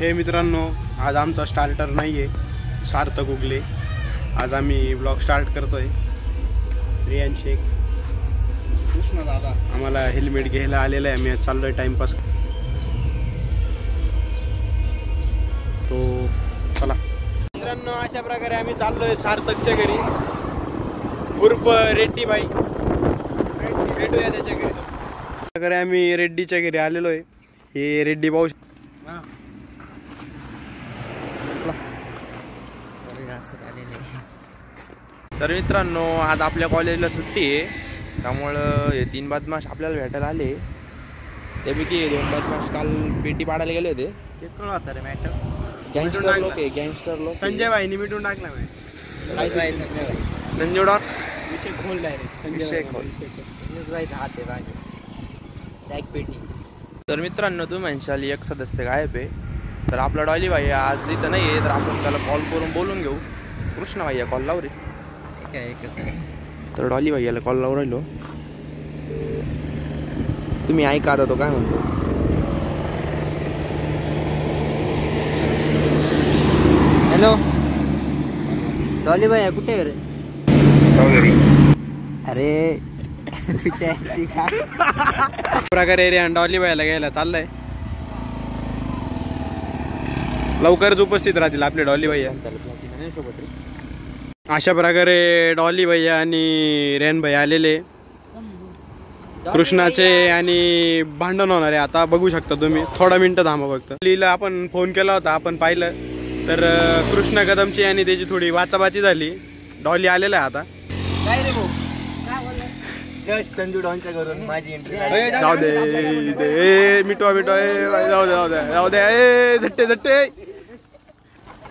हे मित्रांनो, आज आमचा स्टार्टर नाही आहे, सार्थक उगले. आज आम्ही ब्लॉग स्टार्ट करतोय. रियान शेख, कृष्णा दादा आम्हाला हेल्मेट घ्यायला आलेला आहे. आम्ही चाललोय टाइमपास. तो चला मित्रांनो, अशा प्रकारे आम्ही चाललोय सार्थकच्या घरी, उर्फ रेड्डी भाई. भेटूया त्याच्या घरी. प्रकारे आम्ही रेड्डीच्या घरी आलेलो आहे. हे रेड्डी भाऊ. तर मित्रांनो, आज आपल्या कॉलेजला सुट्टी आहे, त्यामुळं हे 3 बदमाश आपल्याला भेटायला आले. त्यापैकी 2 बदमाश काल पेटी पाडायला गेले होते. ते कळतं रे मॅटर. गँगस्टर लोक आहे, गँगस्टर लोक. संजय भाईनी मिटून टाकला. संजय डॉन विषय खोल डायरेक्ट. विषय खोल. तर मित्रांनो, तुम्ही म्हणशाल एक सदस्य गायब आहे. तर आपला डॉली भाई आज इथं नाही आहे, तर आपण त्याला कॉल करून बोलून घेऊ. कृष्णा भाई कॉल लाव रे. तर डॉली भाई याला कॉल लावून राहिलो. तुम्ही ऐका आता तो काय म्हणतो. हॅलो डॉली भाई कुठे रे? अरे प्रकारे रे डॉली भाईला घ्यायला चाललंय. लवकरच उपस्थित राहतील आपले डॉली भैया. अशा प्रकारे डॉली भैया आणि रेन भैया आलेले. कृष्णाचे आणि भांडण होणार आहे आता, बघू शकता तुम्ही. थोडा मिनिटं थांबा फक्त. डॉलीला आपण फोन केला होता, आपण पाहिलं तर कृष्णा कदमची आणि त्याची थोडी वाचाबाची झाली. डॉली आलेला आहे आता. संजू डॉनच्या घरून माझी एंट्री. जाऊ दे मिटवा जाऊ दे झट्टे.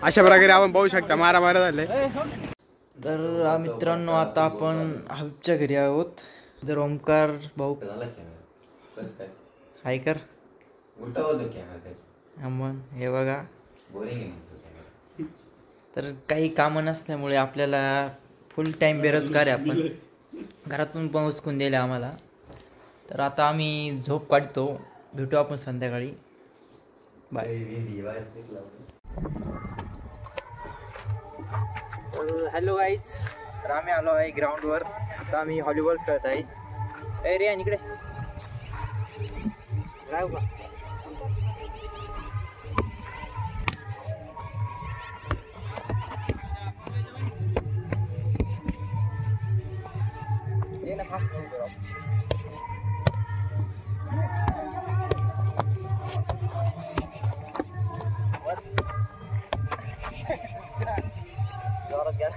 अशा प्रकारे आपण पाहू शकता मारा झाले. तर मित्रांनो, आता आपण हबीबच्या घरी आहोत. तर ओमकार भाऊ हाय कर. मग हे बघा, तर काही कामं नसल्यामुळे आपल्याला फुल टाइम बेरोजगार आहे. आपण घरातून पण उचकून दिले आम्हाला. तर आता आम्ही झोप काढतो. भेटू आपण संध्याकाळी. बाय. हॅलो गाईज, तर आम्ही आलो आहे ग्राउंडवर. आता आम्ही व्हॉलीबॉल खेळत आहे. रियान इकडे राहू का? जोरात घ्या.